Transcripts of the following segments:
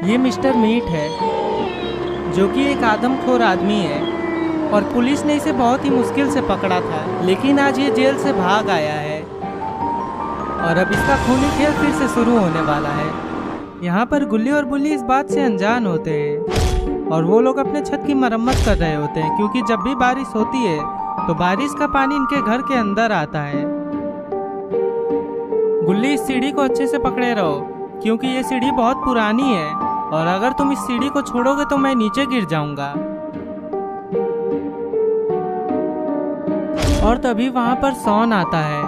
ये mister meet है जो कि एक आदमखोर आदमी है और पुलिस ने इसे बहुत ही मुश्किल से पकड़ा था, लेकिन आज ये जेल से भाग आया है और अब इसका खूनी खेल फिर से शुरू होने वाला है। यहाँ पर गुल्ली और बुल्ली इस बात से अनजान होते हैं और वो लोग अपने छत की मरम्मत कर रहे होते हैं, क्योंकि जब भी बारिश होती है तो बारिश का पानी इनके घर के अंदर आता है। गुल्ली, इस सीढ़ी को अच्छे से पकड़े रहो क्योंकि ये सीढ़ी बहुत पुरानी है और अगर तुम इस सीढ़ी को छोड़ोगे तो मैं नीचे गिर जाऊंगा। और तभी वहां पर सॉन आता है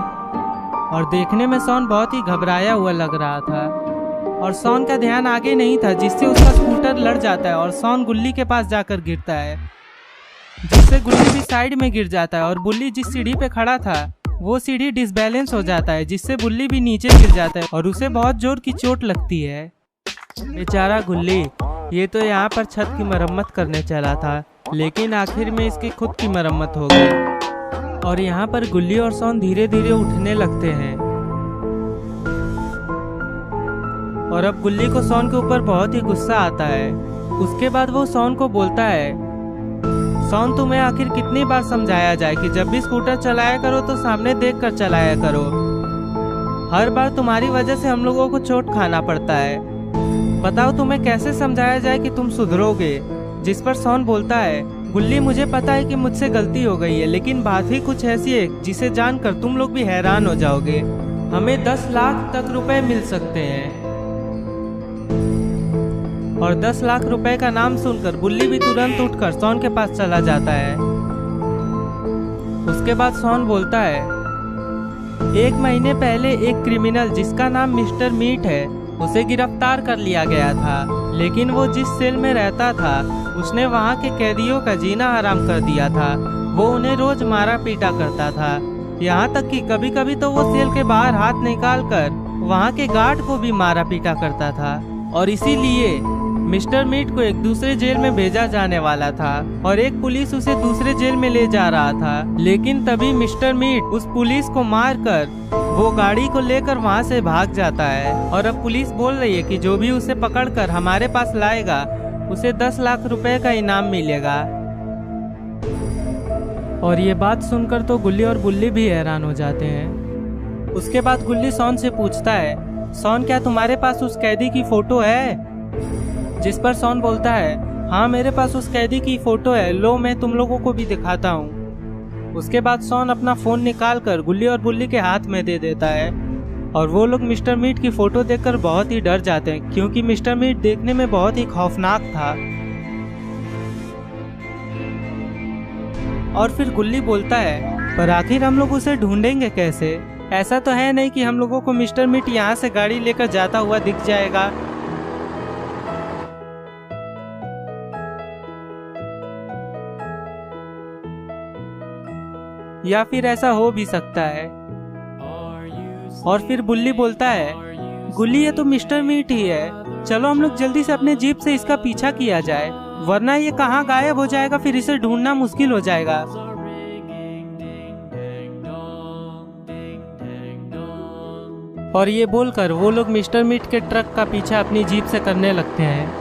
और देखने में सॉन बहुत ही घबराया हुआ लग रहा था और सॉन का ध्यान आगे नहीं था, जिससे उसका स्कूटर लड़ जाता है और सॉन गुल्ली के पास जाकर गिरता है, जिससे गुल्ली भी साइड में गिर जाता है और बुल्ली जिस सीढ़ी पे खड़ा था वो सीढ़ी डिसबैलेंस हो जाता है, जिससे बुल्ली भी नीचे गिर जाता है और उसे बहुत जोर की चोट लगती है। बेचारा गुल्ली, ये तो यहाँ पर छत की मरम्मत करने चला था, लेकिन आखिर में इसकी खुद की मरम्मत हो गई और यहाँ पर गुल्ली और सॉन धीरे धीरे उठने लगते हैं। और अब गुल्ली को सॉन के ऊपर बहुत ही गुस्सा आता है। उसके बाद वो सॉन को बोलता है, सॉन, तुम्हें आखिर कितनी बार समझाया जाए कि जब भी स्कूटर चलाया करो तो सामने देखकर चलाया करो। हर बार तुम्हारी वजह से हम लोगों को चोट खाना पड़ता है। बताओ तुम्हें कैसे समझाया जाए कि तुम सुधरोगे। जिस पर सॉन बोलता है, गुल्ली, मुझे पता है कि मुझसे गलती हो गई है, लेकिन बात ही कुछ ऐसी है जिसे जानकर तुम लोग भी हैरान हो जाओगे। हमें 10 लाख तक रुपए मिल सकते हैं। और 10 लाख रुपए का नाम सुनकर बुल्ली भी तुरंत उठकर सॉन के पास चला जाता है। उसके बाद सॉन बोलता है, 1 महीने पहले एक क्रिमिनल जिसका नाम मिस्टर मीट है उसे गिरफ्तार कर लिया गया था, लेकिन वो जिस सेल में रहता था उसने वहाँ के कैदियों का जीना हराम कर दिया था। वो उन्हें रोज मारा पीटा करता था, यहाँ तक कि कभी कभी तो वो सेल के बाहर हाथ निकाल कर वहाँ के गार्ड को भी मारा पीटा करता था। और इसीलिए मिस्टर मीट को एक दूसरे जेल में भेजा जाने वाला था और एक पुलिस उसे दूसरे जेल में ले जा रहा था, लेकिन तभी मिस्टर मीट उस पुलिस को मारकर वो गाड़ी को लेकर वहां से भाग जाता है। और अब पुलिस बोल रही है कि जो भी उसे पकड़कर हमारे पास लाएगा उसे 10 लाख रुपए का इनाम मिलेगा। और ये बात सुनकर तो गुल्ली और बुल्ली भी हैरान हो जाते हैं। उसके बाद गुल्ली सॉन से पूछता है, सॉन, क्या तुम्हारे पास उस कैदी की फोटो है? जिस पर सॉन बोलता है, हाँ, मेरे पास उस कैदी की फोटो है, लो मैं तुम लोगों को भी दिखाता हूँ। उसके बाद सॉन अपना फोन निकालकर गुल्ली और बुल्ली के हाथ में दे देता है और वो लोग मिस्टर मीट की फोटो देखकर बहुत ही डर जाते हैं, क्योंकि मिस्टर मीट देखने में बहुत ही खौफनाक था। और फिर गुल्ली बोलता है, पर आखिर हम लोग उसे ढूंढेंगे कैसे? ऐसा तो है नहीं कि हम लोगों को मिस्टर मीट यहाँ से गाड़ी लेकर जाता हुआ दिख जाएगा। या फिर ऐसा हो भी सकता है। और फिर बुल्ली बोलता है, गुल्ली, ये तो मिस्टर मीट ही है, चलो हम लोग जल्दी से अपने जीप से इसका पीछा किया जाए, वरना ये कहाँ गायब हो जाएगा, फिर इसे ढूंढना मुश्किल हो जाएगा। और ये बोलकर वो लोग मिस्टर मीट के ट्रक का पीछा अपनी जीप से करने लगते हैं।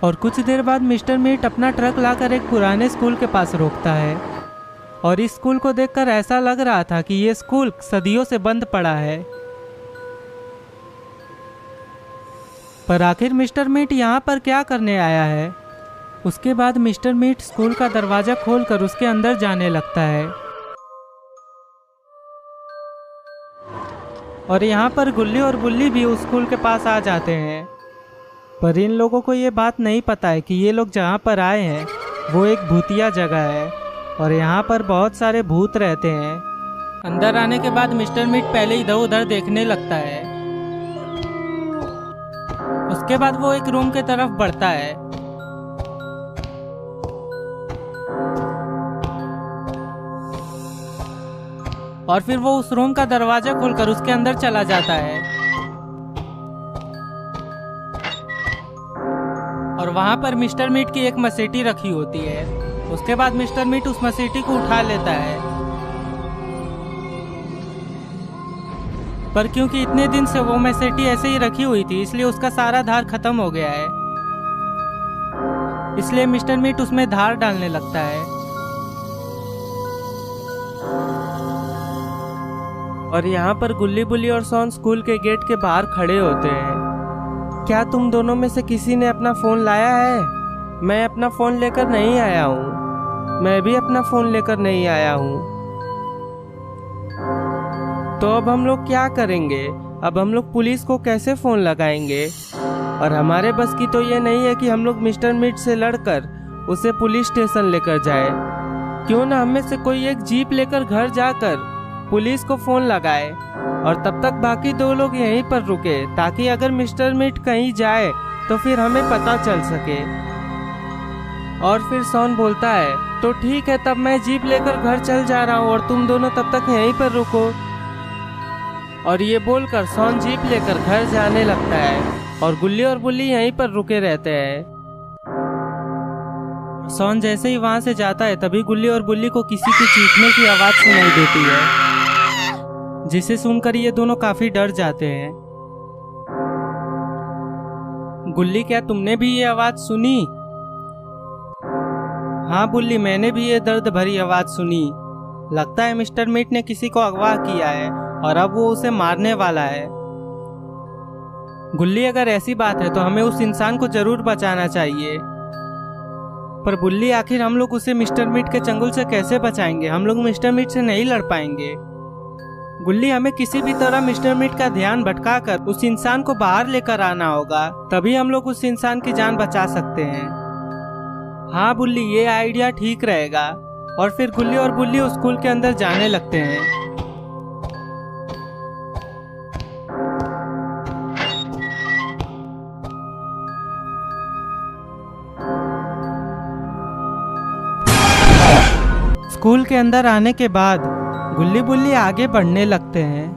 और कुछ देर बाद मिस्टर मीट अपना ट्रक लाकर एक पुराने स्कूल के पास रोकता है और इस स्कूल को देखकर ऐसा लग रहा था कि ये स्कूल सदियों से बंद पड़ा है। पर आखिर मिस्टर मीट यहाँ पर क्या करने आया है? उसके बाद मिस्टर मीट स्कूल का दरवाजा खोलकर उसके अंदर जाने लगता है और यहाँ पर गुल्ली और बुल्ली भी उस स्कूल के पास आ जाते हैं। पर इन लोगों को ये बात नहीं पता है कि ये लोग जहाँ पर आए हैं वो एक भूतिया जगह है और यहाँ पर बहुत सारे भूत रहते हैं। अंदर आने के बाद मिस्टर मीट पहले इधर उधर देखने लगता है। उसके बाद वो एक रूम के तरफ बढ़ता है और फिर वो उस रूम का दरवाजा खोलकर उसके अंदर चला जाता है और वहाँ पर मिस्टर मीट की एक मसीटी रखी होती है। उसके बाद मिस्टर मीट उस मसीटी को उठा लेता है पर क्योंकि इतने दिन से वो मैसेटी ऐसे ही रखी हुई थी इसलिए उसका सारा धार खत्म हो गया है। इसलिए मिस्टर मीट उसमें धार डालने लगता है। और यहाँ पर गुल्ली बुल्ली और सॉन स्कूल के गेट के बाहर खड़े होते हैं। क्या तुम दोनों में से किसी ने अपना फोन लाया है? मैं अपना फोन लेकर नहीं आया हूँ। मैं भी अपना फोन लेकर नहीं आया हूँ। तो अब हम लोग क्या करेंगे? अब हम लोग पुलिस को कैसे फोन लगाएंगे? और हमारे बस की तो ये नहीं है कि हम लोग मिस्टर मीट से लड़कर उसे पुलिस स्टेशन लेकर जाए। क्यों ना हम में से कोई एक जीप लेकर घर जाकर पुलिस को फोन लगाए और तब तक बाकी दो लोग यहीं पर रुके, ताकि अगर मिस्टर मीट कहीं जाए तो फिर हमें पता चल सके। और फिर सॉन बोलता है, तो ठीक है, तब मैं जीप लेकर घर चल जा रहा हूँ और तुम दोनों तब तक यहीं पर रुको। और ये बोलकर सॉन जीप लेकर घर जाने लगता है और गुल्ली और बुल्ली यहीं पर रुके रहते हैं। सॉन जैसे ही वहां से जाता है तभी गुल्ली और बुल्ली को किसी की चीखने की आवाज सुनाई देती है, जिसे सुनकर ये दोनों काफी डर जाते हैं। गुल्ली, क्या तुमने भी ये आवाज सुनी? हाँ बुल्ली, मैंने भी ये दर्द भरी आवाज सुनी। लगता है मिस्टर मीट ने किसी को अगवा किया है और अब वो उसे मारने वाला है। गुल्ली, अगर ऐसी बात है तो हमें उस इंसान को जरूर बचाना चाहिए। पर बुल्ली, आखिर हम लोग उसे मिस्टर मीट के चंगुल से कैसे बचाएंगे? हम लोग मिस्टर मीट से नहीं लड़ पाएंगे। गुल्ली, हमें किसी भी तरह मिस्टर मीट का ध्यान भटकाकर उस इंसान को बाहर लेकर आना होगा, तभी हम लोग उस इंसान की जान बचा सकते हैं। हाँ बुल्ली, ये आइडिया ठीक रहेगा। और फिर गुल्ली और बुल्ली उस स्कूल के अंदर जाने लगते हैं। स्कूल के अंदर आने के बाद गुल्ली बुल्ली आगे बढ़ने लगते हैं,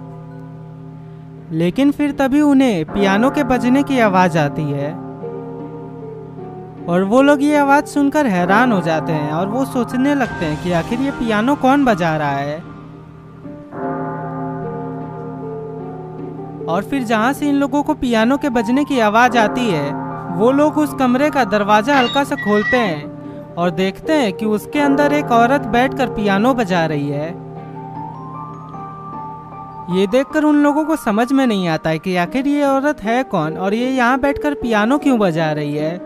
लेकिन फिर तभी उन्हें पियानो के बजने की आवाज आती है और वो लोग ये आवाज सुनकर हैरान हो जाते हैं और वो सोचने लगते हैं कि आखिर ये पियानो कौन बजा रहा है। और फिर जहां से इन लोगों को पियानो के बजने की आवाज आती है, वो लोग उस कमरे का दरवाजा हल्का सा खोलते हैं और देखते हैं कि उसके अंदर एक औरत बैठकर पियानो बजा रही है। ये देखकर उन लोगों को समझ में नहीं आता है कि आखिर ये औरत है कौन और ये यहाँ बैठकर पियानो क्यों बजा रही है।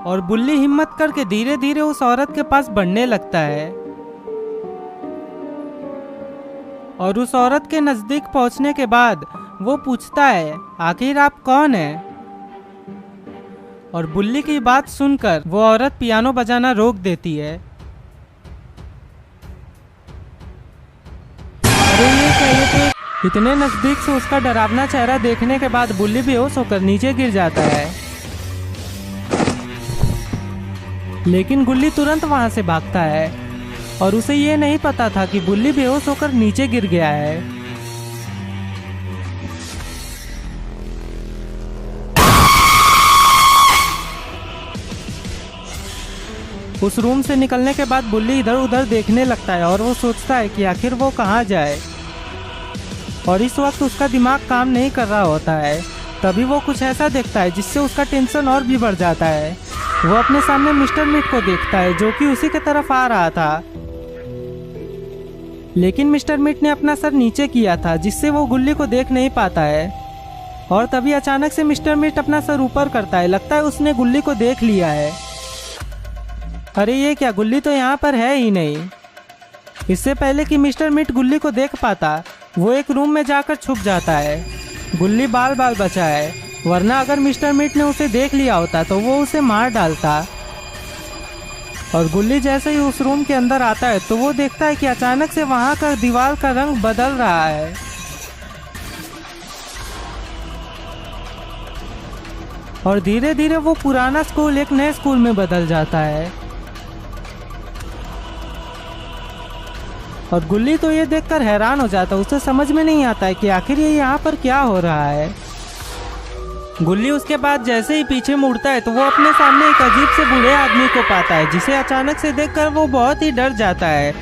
और बुल्ली हिम्मत करके धीरे धीरे उस औरत के पास बढ़ने लगता है और उस औरत के नजदीक पहुंचने के बाद वो पूछता है, आखिर आप कौन हैं? और बुल्ली की बात सुनकर वो औरत पियानो बजाना रोक देती है। अरे ये क्या, ये तो इतने नजदीक से उसका डरावना चेहरा देखने के बाद बुल्ली बेहोश होकर नीचे गिर जाता है। लेकिन गुल्ली तुरंत वहां से भागता है और उसे ये नहीं पता था कि बुल्ली बेहोश होकर नीचे गिर गया है। उस रूम से निकलने के बाद बुल्ली इधर उधर देखने लगता है और वो सोचता है कि आखिर वो कहाँ जाए। और इस वक्त उसका दिमाग काम नहीं कर रहा होता है। तभी वो कुछ ऐसा देखता है जिससे उसका टेंशन और भी बढ़ जाता है। वो अपने सामने मिस्टर मीट को देखता है जो कि उसी की तरफ आ रहा था, लेकिन मिस्टर मीट ने अपना सर नीचे किया था जिससे वो गुल्ली को देख नहीं पाता है। और तभी अचानक से मिस्टर मीट अपना सर ऊपर करता है। लगता है उसने गुल्ली को देख लिया है। अरे ये क्या, गुल्ली तो यहाँ पर है ही नहीं। इससे पहले कि मिस्टर मीट गुल्ली को देख पाता, वो एक रूम में जाकर छुप जाता है। गुल्ली बाल बाल बचा है, वरना अगर मिस्टर मीट ने उसे देख लिया होता तो वो उसे मार डालता। और गुल्ली जैसे ही उस रूम के अंदर आता है तो वो देखता है कि अचानक से वहाँ का दीवार का रंग बदल रहा है। और धीरे धीरे वो पुराना स्कूल एक नए स्कूल में बदल जाता है। और गुल्ली तो ये देखकर हैरान हो जाता है। उसे समझ में नहीं आता है कि आखिर ये यहाँ पर क्या हो रहा है। गुल्ली उसके बाद जैसे ही पीछे मुड़ता है तो वो अपने सामने एक अजीब से बूढ़े आदमी को पाता है, जिसे अचानक से देखकर वो बहुत ही डर जाता है।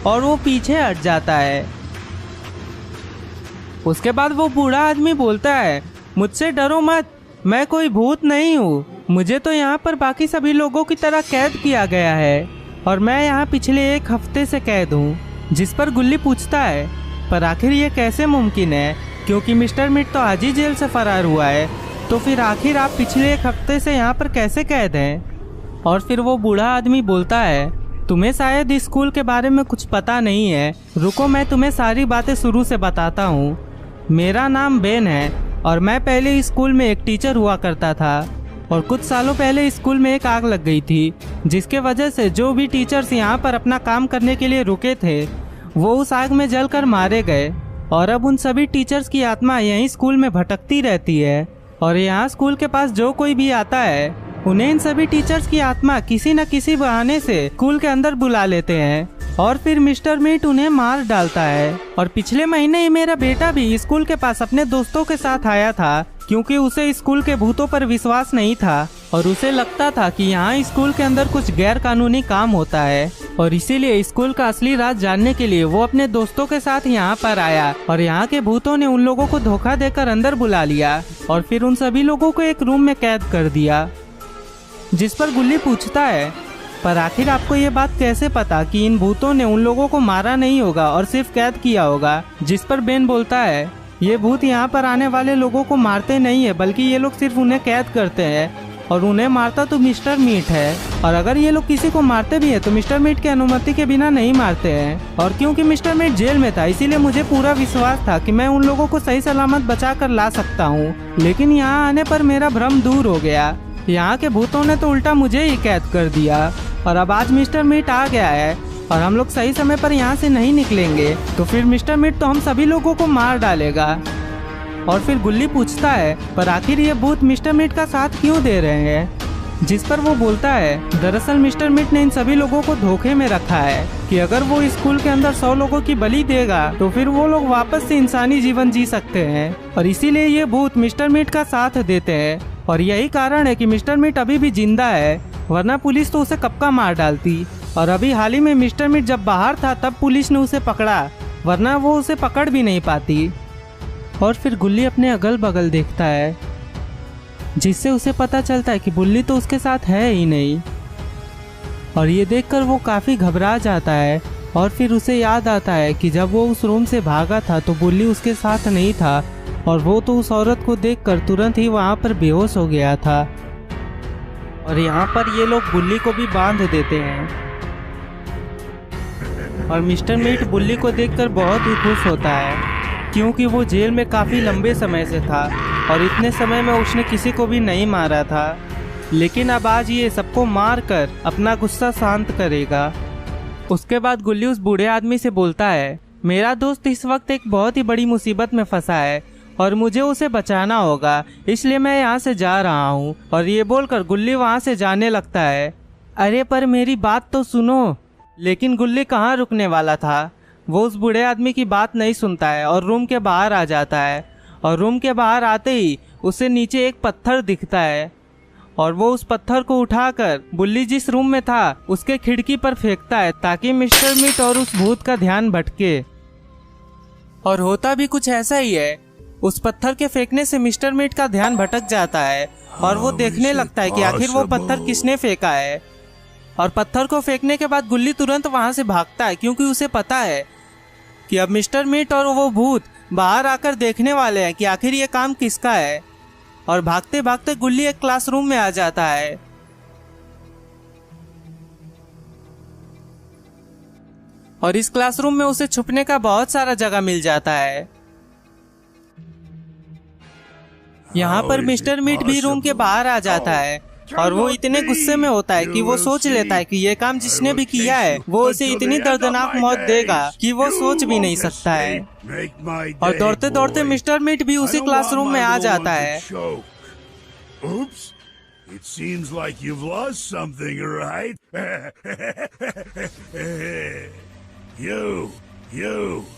और वो पीछे हट जाता है। उसके बाद वो बूढ़ा आदमी बोलता है, मुझसे डरो मत, मैं कोई भूत नहीं हूँ। मुझे तो यहाँ पर बाकी सभी लोगों की तरह कैद किया गया है और मैं यहाँ पिछले 1 हफ्ते से कैद हूँ। जिस पर गुल्ली पूछता है, पर आखिर ये कैसे मुमकिन है, क्योंकि मिस्टर मीट तो आज ही जेल से फरार हुआ है, तो फिर आखिर आप पिछले 1 हफ्ते से यहाँ पर कैसे कैद हैं? और फिर वो बूढ़ा आदमी बोलता है, तुम्हें शायद इस स्कूल के बारे में कुछ पता नहीं है, रुको मैं तुम्हें सारी बातें शुरू से बताता हूँ। मेरा नाम बेन है और मैं पहले इस स्कूल में एक टीचर हुआ करता था और कुछ सालों पहले स्कूल में एक आग लग गई थी, जिसके वजह से जो भी टीचर्स यहाँ पर अपना काम करने के लिए रुके थे वो उस आग में जलकर मारे गए और अब उन सभी टीचर्स की आत्मा यहीं स्कूल में भटकती रहती है। और यहाँ स्कूल के पास जो कोई भी आता है उन्हें इन सभी टीचर्स की आत्मा किसी न किसी बहाने से स्कूल के अंदर बुला लेते हैं और फिर मिस्टर मीट उन्हें मार डालता है। और पिछले महीने ही मेरा बेटा भी स्कूल के पास अपने दोस्तों के साथ आया था, क्योंकि उसे स्कूल के भूतों पर विश्वास नहीं था और उसे लगता था कि यहाँ स्कूल के अंदर कुछ गैर कानूनी काम होता है, और इसीलिए स्कूल का असली राज जानने के लिए वो अपने दोस्तों के साथ यहाँ पर आया और यहाँ के भूतों ने उन लोगों को धोखा देकर अंदर बुला लिया और फिर उन सभी लोगों को एक रूम में कैद कर दिया। जिस पर गुल्ली पूछता है, पर आखिर आपको ये बात कैसे पता कि इन भूतों ने उन लोगों को मारा नहीं होगा और सिर्फ कैद किया होगा? जिस पर बेन बोलता है, ये भूत यहाँ पर आने वाले लोगों को मारते नहीं है, बल्कि ये लोग सिर्फ उन्हें कैद करते हैं और उन्हें मारता तो मिस्टर मीट है, और अगर ये लोग किसी को मारते भी है तो मिस्टर मीट की अनुमति के बिना नहीं मारते हैं। और क्योंकि मिस्टर मीट जेल में था इसीलिए मुझे पूरा विश्वास था कि मैं उन लोगों को सही सलामत बचा कर ला सकता हूँ, लेकिन यहाँ आने पर मेरा भ्रम दूर हो गया। यहाँ के भूतों ने तो उल्टा मुझे ही कैद कर दिया और अब आज मिस्टर मीट आ गया है और हम लोग सही समय पर यहाँ से नहीं निकलेंगे तो फिर मिस्टर मीट तो हम सभी लोगों को मार डालेगा। और फिर गुल्ली पूछता है, पर आखिर ये भूत मिस्टर मीट का साथ क्यों दे रहे हैं? जिस पर वो बोलता है, दरअसल मिस्टर मीट ने इन सभी लोगों को धोखे में रखा है कि अगर वो स्कूल के अंदर 100 लोगों की बलि देगा तो फिर वो लोग वापस से इंसानी जीवन जी सकते हैं, और इसीलिए ये भूत मिस्टर मीट का साथ देते हैं। और यही कारण है कि मिस्टर मीट अभी भी जिंदा है, वरना पुलिस तो उसे कब का मार डालती। और अभी हाल ही में मिस्टर मीट जब बाहर था तब पुलिस ने उसे पकड़ा, वरना वो उसे पकड़ भी नहीं पाती। और फिर गुल्ली अपने अगल बगल देखता है, जिससे उसे पता चलता है कि बुल्ली तो उसके साथ है ही नहीं। और ये देखकर वो काफ़ी घबरा जाता है और फिर उसे याद आता है कि जब वो उस रूम से भागा था तो बुल्ली उसके साथ नहीं था और वो तो उस औरत को देखकर तुरंत ही वहाँ पर बेहोश हो गया था। और यहाँ पर ये लोग बुल्ली को भी बांध देते हैं और मिस्टर मीट बुल्ली को देखकर बहुत ही खुश होता है, क्योंकि वो जेल में काफ़ी लंबे समय से था और इतने समय में उसने किसी को भी नहीं मारा था, लेकिन अब आज ये सबको मार कर अपना गुस्सा शांत करेगा। उसके बाद गुल्ली उस बूढ़े आदमी से बोलता है, मेरा दोस्त इस वक्त एक बहुत ही बड़ी मुसीबत में फंसा है और मुझे उसे बचाना होगा, इसलिए मैं यहाँ से जा रहा हूँ। और ये बोलकर गुल्ली वहाँ से जाने लगता है। अरे पर मेरी बात तो सुनो। लेकिन गुल्ली कहाँ रुकने वाला था, वो उस बूढ़े आदमी की बात नहीं सुनता है और रूम के बाहर आ जाता है। और रूम के बाहर आते ही उसे नीचे एक पत्थर दिखता है और वो उस पत्थर को उठाकर बुल्ली जिस रूम में था उसके खिड़की पर फेंकता है, ताकि मिस्टर मीट और उस भूत का ध्यान भटके। और होता भी कुछ ऐसा ही है, उस पत्थर के फेंकने से मिस्टर मीट का ध्यान भटक जाता है और वो देखने लगता है कि आखिर वो पत्थर किसने फेंका है। और पत्थर को फेंकने के बाद गुल्ली तुरंत वहां से भागता है, क्योंकि उसे पता है कि अब मिस्टर मीट और वो भूत बाहर आकर देखने वाले हैं कि आखिर ये काम किसका है। और भागते भागते गुल्ली एक क्लासरूम में आ जाता है और इस क्लासरूम में उसे छुपने का बहुत सारा जगह मिल जाता है। यहाँ पर मिस्टर मीट भी रूम के बाहर आ जाता है और वो इतने गुस्से में होता है कि वो सोच लेता है कि ये काम जिसने भी किया है वो उसे इतनी दर्दनाक मौत देगा कि वो सोच भी नहीं सकता है। और दौड़ते दौड़ते मिस्टर मीट भी उसी क्लासरूम में आ जाता है। It seems like you've lost something, right? You.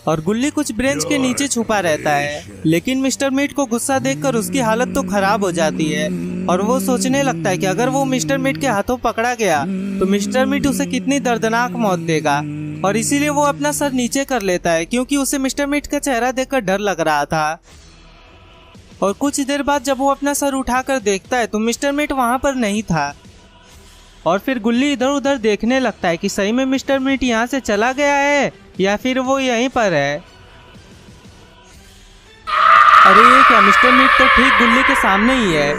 और गुल्ली कुछ ब्रेंच के नीचे छुपा रहता है, लेकिन मिस्टर मीट को गुस्सा देखकर उसकी हालत तो खराब हो जाती है और वो सोचने लगता है कि अगर वो मिस्टर मीट के हाथों पकड़ा गया तो मिस्टर मीट उसे कितनी दर्दनाक मौत देगा। और इसीलिए वो अपना सर नीचे कर लेता है क्योंकि उसे मिस्टर मीट का चेहरा देखकर डर लग रहा था। और कुछ देर बाद जब वो अपना सर उठाकर देखता है तो मिस्टर मीट वहां पर नहीं था। और फिर गुल्ली इधर उधर देखने लगता है कि सही में मिस्टर मीट यहाँ से चला गया है या फिर वो यहीं पर है। अरे ये क्या, मिस्टर मीट तो ठीक गुल्ली के सामने ही है।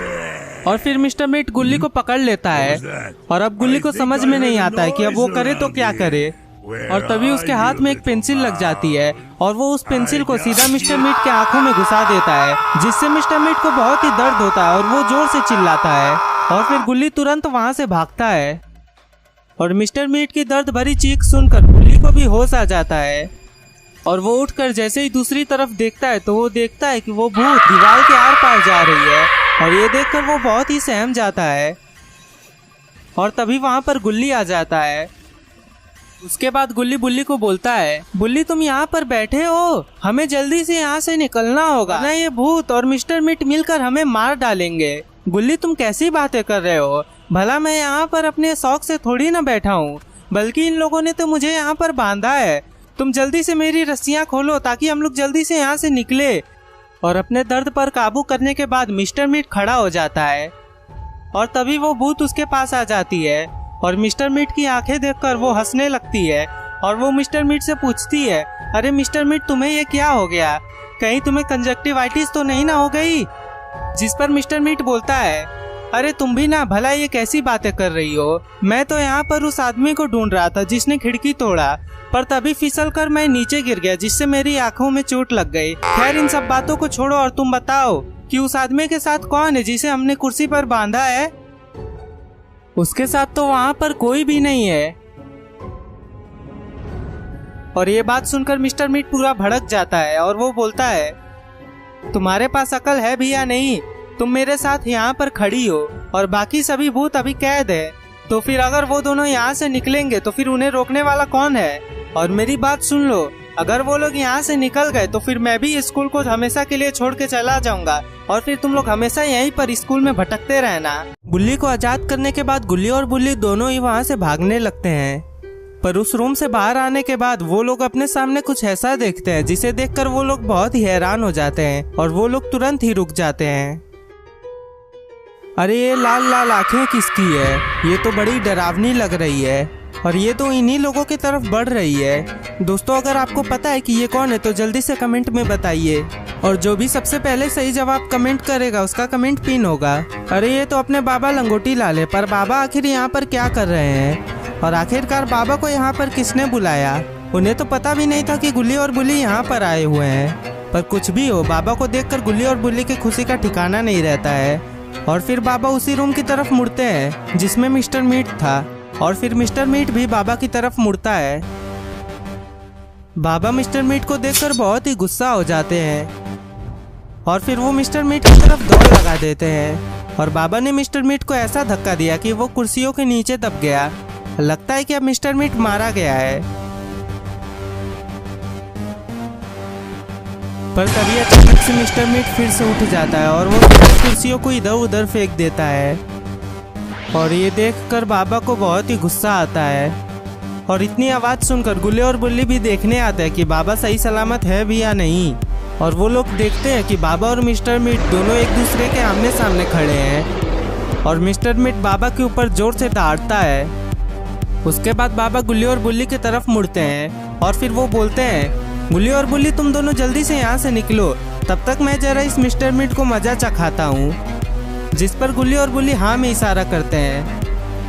और फिर मिस्टर मीट गुल्ली को पकड़ लेता है और अब गुल्ली को समझ में नहीं आता है कि अब वो करे तो क्या करे। और तभी उसके हाथ में एक पेंसिल लग जाती है और वो उस पेंसिल को सीधा मिस्टर मीट के आंखों में घुसा देता है, जिससे मिस्टर मीट को बहुत ही दर्द होता है और वो जोर से चिल्लाता है। और फिर गुल्ली तुरंत वहां से भागता है और मिस्टर मीट की दर्द भरी चीख सुनकर गुल्ली को भी होश आ जाता है। और वो उठकर जैसे ही दूसरी तरफ देखता है तो वो देखता है कि वो भूत दीवार के आर पार जा रही है और ये देखकर वो बहुत ही सहम जाता है। और तभी वहां पर गुल्ली आ जाता है। उसके बाद गुल्ली बुल्ली को बोलता है, बुल्ली तुम यहाँ पर बैठे हो, हमें जल्दी से यहाँ से निकलना होगा ना, ये भूत और मिस्टर मीट मिलकर हमें मार डालेंगे। गुल्ली तुम कैसी बातें कर रहे हो, भला मैं यहाँ पर अपने शौक से थोड़ी ना बैठा हूँ, बल्कि इन लोगों ने तो मुझे यहाँ पर बांधा है। तुम जल्दी से मेरी रस्सियाँ खोलो ताकि हम लोग जल्दी से यहाँ से निकले। और अपने दर्द पर काबू करने के बाद मिस्टर मीट खड़ा हो जाता है और तभी वो भूत उसके पास आ जाती है और मिस्टर मीट की आंखें देखकर वो हंसने लगती है। और वो मिस्टर मीट से पूछती है, अरे मिस्टर मीट तुम्हें ये क्या हो गया, कहीं तुम्हें कंजक्टिवाइटिस तो नहीं ना हो गई। जिस पर मिस्टर मीट बोलता है, अरे तुम भी ना, भला ये कैसी बातें कर रही हो, मैं तो यहाँ पर उस आदमी को ढूंढ रहा था जिसने खिड़की तोड़ा, पर तभी फिसल कर मैं नीचे गिर गया जिससे मेरी आंखों में चोट लग गई। खैर इन सब बातों को छोड़ो और तुम बताओ कि उस आदमी के साथ कौन है जिसे हमने कुर्सी पर बांधा है। उसके साथ तो वहां पर कोई भी नहीं है। और ये बात सुनकर मिस्टर मीट पूरा भड़क जाता है और वो बोलता है, तुम्हारे पास अकल है भी या नहीं, तुम मेरे साथ यहाँ पर खड़ी हो और बाकी सभी भूत अभी कैद है, तो फिर अगर वो दोनों यहाँ से निकलेंगे तो फिर उन्हें रोकने वाला कौन है। और मेरी बात सुन लो, अगर वो लोग यहाँ से निकल गए तो फिर मैं भी स्कूल को हमेशा के लिए छोड़ के चला जाऊंगा और फिर तुम लोग हमेशा यहीं पर स्कूल में भटकते रहना। बुल्ली को आजाद करने के बाद गुल्ली और बुल्ली दोनों ही वहाँ से भागने लगते हैं, पर उस रूम से बाहर आने के बाद वो लोग अपने सामने कुछ ऐसा देखते हैं जिसे देखकर वो लोग बहुत ही हैरान हो जाते हैं और वो लोग तुरंत ही रुक जाते हैं। अरे ये लाल लाल आंखें किसकी है, ये तो बड़ी डरावनी लग रही है और ये तो इन्हीं लोगों की तरफ बढ़ रही है। दोस्तों अगर आपको पता है कि ये कौन है तो जल्दी से कमेंट में बताइए और जो भी सबसे पहले सही जवाब कमेंट करेगा उसका कमेंट पिन होगा। अरे ये तो अपने बाबा लंगोटी लाल है, पर बाबा आखिर यहाँ पर क्या कर रहे हैं और आखिरकार बाबा को यहाँ पर किसने बुलाया। उन्हें तो पता भी नहीं था कि गुल्ली और बुल्ली यहाँ पर आए हुए हैं, पर कुछ भी हो बाबा को देखकर गुल्ली और बुल्ली की खुशी का ठिकाना नहीं रहता है। और फिर बाबा उसी रूम की तरफ मुड़ते हैं जिसमें मिस्टर मीट था और फिर मिस्टर मीट भी बाबा की तरफ मुड़ता है। बाबा मिस्टर मीट को देखकर बहुत ही गुस्सा हो जाते हैं और फिर वो मिस्टर मीट की तरफ दौड़ लगा देते हैं और बाबा ने मिस्टर मीट को ऐसा धक्का दिया कि वो कुर्सियों के नीचे दब गया। लगता है कि अब मिस्टर मीट मारा गया है। पर तभी अचानक से मिस्टर मीट फिर से उठ जाता है और वो कुर्सियों को इधर उधर फेंक देता है और ये देखकर बाबा को बहुत ही गुस्सा आता है। और इतनी आवाज़ सुनकर गुल्ली और बुल्ली भी देखने आते हैं कि बाबा सही सलामत है भी या नहीं। और वो लोग देखते हैं कि बाबा और मिस्टर मीट दोनों एक दूसरे के आमने सामने खड़े हैं और मिस्टर मीट बाबा के ऊपर जोर से डांटता है। उसके बाद बाबा गुल्ली और बुल्ली की तरफ मुड़ते हैं और फिर वो बोलते हैं, गुल्ली और बुल्ली तुम दोनों जल्दी से यहाँ से निकलो, तब तक मैं जरा इस मिस्टर मीट को मजा चखाता हूँ। जिस पर गुल्ली और बुल्ली हाँ में इशारा करते हैं।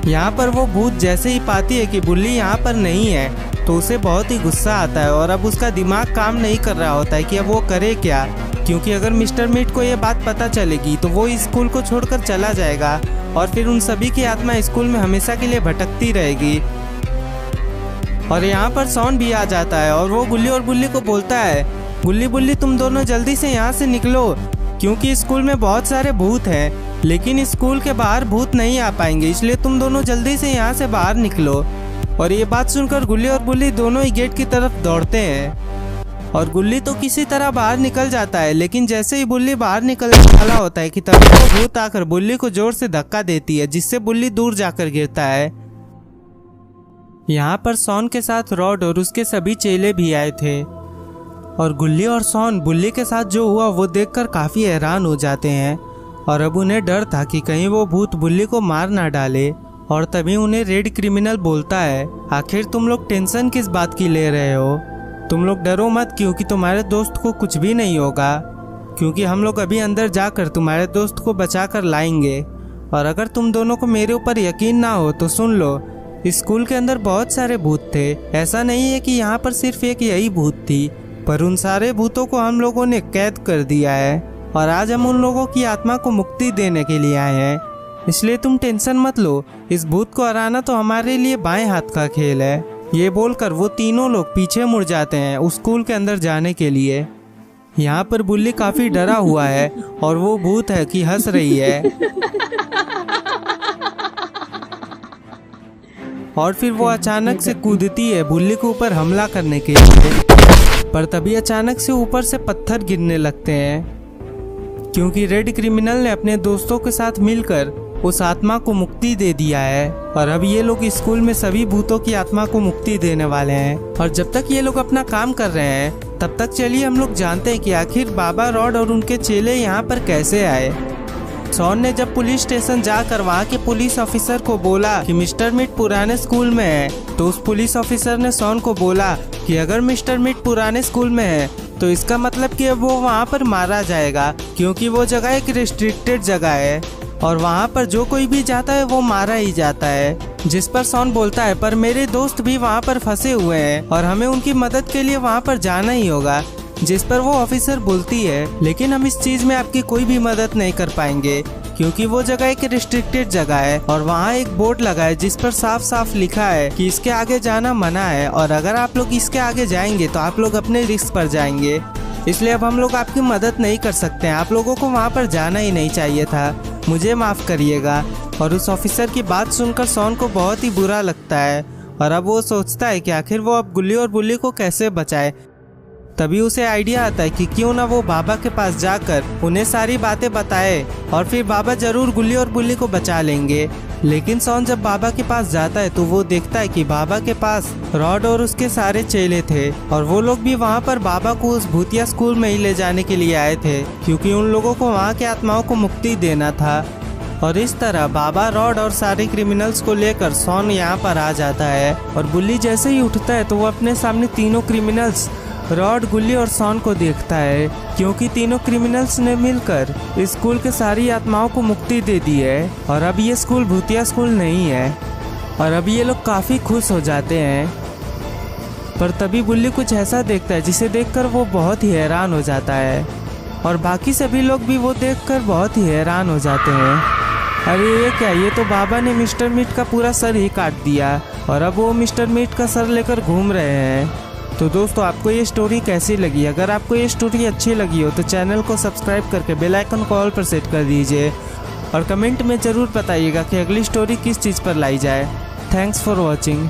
यहाँ पर वो भूत जैसे ही पाती है कि बुल्ली यहाँ पर नहीं है तो उसे बहुत ही गुस्सा आता है और अब उसका दिमाग काम नहीं कर रहा होता है कि अब वो करे क्या, क्योंकि अगर मिस्टर मीट को ये बात पता चलेगी तो वो स्कूल को छोड़कर चला जाएगा और फिर उन सभी की आत्मा स्कूल में हमेशा के लिए भटकती रहेगी। और यहाँ पर सॉन भी आ जाता है और वो गुल्ली और बुल्ली को बोलता है, गुल्ली बुल्ली तुम दोनों जल्दी से यहाँ से निकलो, क्योंकि स्कूल में बहुत सारे भूत हैं लेकिन स्कूल के बाहर भूत नहीं आ पाएंगे, इसलिए तुम दोनों जल्दी से यहाँ से बाहर निकलो। और ये बात सुनकर गुल्ली और बुल्ली दोनों ही गेट की तरफ दौड़ते हैं और गुल्ली तो किसी तरह बाहर निकल जाता है, लेकिन जैसे ही बुल्ली बाहर निकलने वाला होता है कि तभी वो भूत आकर बुल्ली को जोर से धक्का देती है जिससे बुल्ली दूर जाकर गिरता है। यहाँ पर सॉन के साथ रॉड और उसके सभी चेले भी आए थे और गुल्ली और सॉन बुल्ली के साथ जो हुआ वो देखकर काफ़ी हैरान हो जाते हैं और अब उन्हें डर था कि कहीं वो भूत बुल्ली को मार ना डाले। और तभी उन्हें रेड क्रिमिनल बोलता है, आखिर तुम लोग टेंशन किस बात की ले रहे हो? तुम लोग डरो मत, क्योंकि तुम्हारे दोस्त को कुछ भी नहीं होगा, क्योंकि हम लोग अभी अंदर जाकर तुम्हारे दोस्त को बचा कर लाएंगे। और अगर तुम दोनों को मेरे ऊपर यकीन ना हो तो सुन लो, इस स्कूल के अंदर बहुत सारे भूत थे। ऐसा नहीं है कि यहाँ पर सिर्फ एक यही भूत थी, पर उन सारे भूतों को हम लोगों ने कैद कर दिया है और आज हम उन लोगों की आत्मा को मुक्ति देने के लिए आए हैं। इसलिए तुम टेंशन मत लो, इस भूत को हराना तो हमारे लिए बाएं हाथ का खेल है। ये बोलकर वो तीनों लोग पीछे मुड़ जाते हैं उस स्कूल के अंदर जाने के लिए। यहाँ पर बुल्ली काफी डरा हुआ है और वो भूत है कि हंस रही है और फिर वो अचानक से कूदती है बुल्ली के ऊपर हमला करने के लिए। पर तभी अचानक से ऊपर से पत्थर गिरने लगते हैं, क्योंकि रेड क्रिमिनल ने अपने दोस्तों के साथ मिलकर उस आत्मा को मुक्ति दे दिया है और अब ये लोग स्कूल में सभी भूतों की आत्मा को मुक्ति देने वाले हैं। और जब तक ये लोग अपना काम कर रहे हैं तब तक चलिए हम लोग जानते हैं कि आखिर बाबा रॉड और उनके चेले यहाँ पर कैसे आए। सॉन ने जब पुलिस स्टेशन जाकर वहाँ के पुलिस ऑफिसर को बोला कि मिस्टर मीट पुराने स्कूल में है, तो उस पुलिस ऑफिसर ने सॉन को बोला कि अगर मिस्टर मीट पुराने स्कूल में है तो इसका मतलब कि वो वहाँ पर मारा जाएगा, क्योंकि वो जगह एक रिस्ट्रिक्टेड जगह है और वहाँ पर जो कोई भी जाता है वो मारा ही जाता है। जिस पर सॉन बोलता है, पर मेरे दोस्त भी वहाँ पर फंसे हुए हैं और हमें उनकी मदद के लिए वहाँ पर जाना ही होगा। जिस पर वो ऑफिसर बोलती है, लेकिन हम इस चीज में आपकी कोई भी मदद नहीं कर पाएंगे, क्योंकि वो जगह एक रिस्ट्रिक्टेड जगह है और वहाँ एक बोर्ड लगा है जिस पर साफ साफ लिखा है कि इसके आगे जाना मना है और अगर आप लोग इसके आगे जाएंगे तो आप लोग अपने रिस्क पर जाएंगे। इसलिए अब हम लोग आपकी मदद नहीं कर सकते हैं, आप लोगों को वहाँ पर जाना ही नहीं चाहिए था, मुझे माफ़ करिएगा। और उस ऑफिसर की बात सुनकर सॉन को बहुत ही बुरा लगता है और अब वो सोचता है कि आखिर वो अब गुल्ली और बुल्ली को कैसे बचाए। तभी उसे आइडिया आता है कि क्यों ना वो बाबा के पास जाकर उन्हें सारी बातें बताए और फिर बाबा जरूर गुल्ली और बुल्ली को बचा लेंगे। लेकिन सॉन जब बाबा के पास जाता है तो वो देखता है कि बाबा के पास रॉड और उसके सारे चेले थे और वो लोग भी वहाँ पर बाबा को उस भूतिया स्कूल में ही ले जाने के लिए आए थे, क्योंकि उन लोगों को वहाँ के आत्माओं को मुक्ति देना था। और इस तरह बाबा रॉड और सारे क्रिमिनल्स को लेकर सॉन यहाँ पर आ जाता है और बुल्ली जैसे ही उठता है तो वो अपने सामने तीनों क्रिमिनल्स रॉड, गुल्ली और सॉन को देखता है, क्योंकि तीनों क्रिमिनल्स ने मिलकर इस स्कूल के सारी आत्माओं को मुक्ति दे दी है और अब ये स्कूल भूतिया स्कूल नहीं है और अब ये लोग काफ़ी खुश हो जाते हैं। पर तभी बुल्ली कुछ ऐसा देखता है जिसे देखकर वो बहुत ही हैरान हो जाता है और बाकी सभी लोग भी वो देखकर बहुत ही हैरान हो जाते हैं। अरे ये क्या, ये तो बाबा ने मिस्टर मीट का पूरा सर ही काट दिया और अब वो मिस्टर मीट का सर लेकर घूम रहे हैं। तो दोस्तों, आपको ये स्टोरी कैसी लगी? अगर आपको ये स्टोरी अच्छी लगी हो तो चैनल को सब्सक्राइब करके बेल आइकन को ऑल पर सेट कर दीजिए और कमेंट में ज़रूर बताइएगा कि अगली स्टोरी किस चीज़ पर लाई जाए। Thanks for watching.